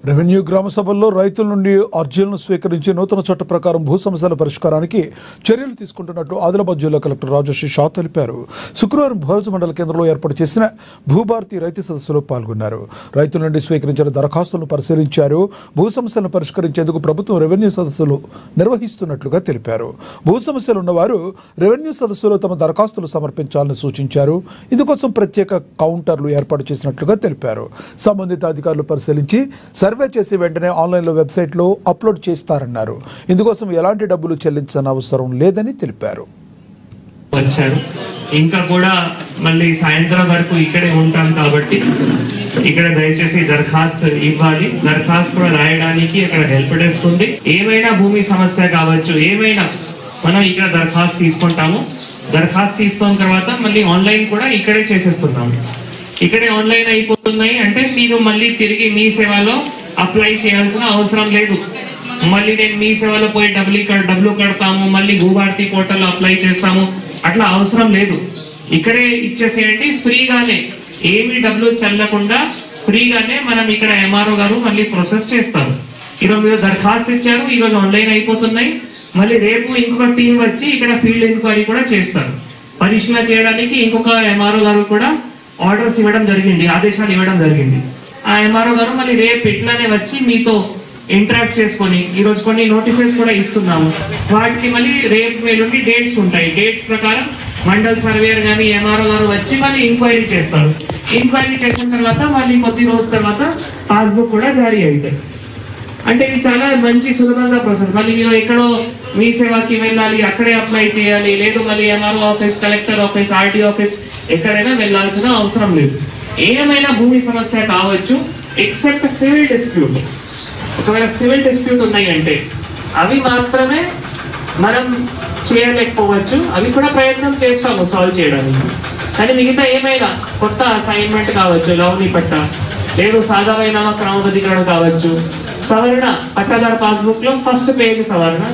Revenue గ్రామ సభల్లో రైతుల నుండి అర్జీలను స్వీకరించి నూతన చట్ట ప్రకారం భూ సమస్యల పరిష్కారానికి చర్యలు తీసుకుంటున్నట్లు ఆదిలాబాద్ జిల్లా కలెక్టర్ రాజశ్రీ షా తెలిపారు. శుక్రవారం భోజ్ మండల కేంద్రంలో ఏర్పాటు చేసిన భూభారతి రైతు సదస్సులో పాల్గొన్నారు. రైతుల నుండి స్వీకరించిన దరఖాస్తులను పరిశీలించారు. భూ సమస్యలను పరిష్కరించేందుకు ప్రభుత్వం రెవెన్యూ సదస్సులు నిర్వహిస్తున్నట్లుగా తెలిపారు. భూ సమస్యలు ఉన్నవారు రెవెన్యూ సదస్సులో తమ దరఖాస్తులు సమర్పించాలని సూచించారు. ఇందుకోసం ప్రత్యేక కౌంటర్లు ఏర్పాటు చేసినట్లుగా తెలిపారు. సంబంధిత అధికారులు పరిశీలించి సర్వే చేసి వెంటనే ఆన్లైన్లో వెబ్సైట్లో అప్లోడ్ చేస్తారన్నారు. ఇందుకోసం ఎలాంటి డబ్బులు చెల్లించాల్సిన అవసరం లేదని తెలిపారు. ఇంకా కూడా మళ్ళీ సాయంత్రం వరకు ఇక్కడే ఉంటాం కాబట్టి ఇక్కడ దయచేసి దరఖాస్తు ఇవ్వాలి. దరఖాస్తు కూడా రాయడానికి ఇక్కడ హెల్ప్ డెస్క్ ఉంది. ఏమైనా భూమి సమస్య కావచ్చు, ఏమైనా మనం ఇక్కడ దరఖాస్తు తీసుకుంటాము. దరఖాస్తు తీసుకున్న తర్వాత మళ్ళీ ఆన్లైన్ కూడా ఇక్కడే చేసేస్తున్నాము. ఇక్కడే ఆన్లైన్ అయిపోతున్నాయి అంటే మీరు మళ్ళీ తిరిగి మీ సేవలో అప్లై చేయాల్సిన అవసరం లేదు. మళ్ళీ నేను మీ సేవలో పోయి డబ్బులు కడతాము, మళ్ళీ భూభారతి పోర్టల్లో అప్లై చేస్తాము, అట్లా అవసరం లేదు. ఇక్కడే ఇచ్చేసేయండి. ఫ్రీగానే, ఏమి డబ్బులు చల్లకుండా ఫ్రీగానే మనం ఇక్కడ ఎంఆర్ఓ గారు మళ్ళీ ప్రాసెస్ చేస్తారు. ఈరోజు మీరు దరఖాస్తు ఇచ్చారు, ఈరోజు ఆన్లైన్ అయిపోతున్నాయి. మళ్ళీ రేపు ఇంకొక టీం వచ్చి ఇక్కడ ఫీల్డ్ ఎంక్వైరీ కూడా చేస్తారు. పరిశీలన చేయడానికి ఇంకొక ఎంఆర్ఓ గారు కూడా ఆర్డర్స్ ఇవ్వడం జరిగింది, ఆదేశాలు ఇవ్వడం జరిగింది. ఆ ఎంఆర్ఓ గారు మళ్ళీ రేపు ఇట్లానే వచ్చి మీతో ఇంటరాక్ట్ చేసుకొని, ఈరోజు కొన్ని నోటీసెస్ కూడా ఇస్తున్నాము, వాటికి మళ్ళీ రేపు నుండి డేట్స్ ఉంటాయి. డేట్స్ ప్రకారం మండల్ సర్వేయర్ కానీ ఎంఆర్ఓ గారు వచ్చి మళ్ళీ ఎంక్వైరీ చేస్తారు. ఎంక్వైరీ చేసిన తర్వాత మళ్ళీ కొద్ది రోజుల తర్వాత పాస్బుక్ కూడా జారీ అవుతాయి. అంటే ఇది చాలా మంచి సులభంగా ప్రాసెస్. మళ్ళీ మీరు ఎక్కడో మీ సేవకి వెళ్ళాలి, అక్కడే అప్లై చేయాలి, లేదు మళ్ళీ MRO office, collector office, RT office ఎక్కడైనా వెళ్ళాల్సిన అవసరం లేదు. ఏమైనా భూమి సమస్య కావచ్చు ఎక్సెప్ట్ సివిల్ డిస్ప్యూట్. ఒకవేళ సివిల్ డిస్ప్యూట్ ఉన్నాయంటే అవి మాత్రమే మనం చేయలేకపోవచ్చు, అవి కూడా ప్రయత్నం చేస్తాము సాల్వ్ చేయడానికి. కానీ మిగతా ఏమైనా కొత్త అసైన్మెంట్ కావచ్చు, లౌని పట్ట, లేదు సాధారణ క్రమబద్ధీకరణ కావచ్చు, సవరణ పట్టాదారు పాస్బుక్ లో ఫస్ట్ పేజ్ సవరణ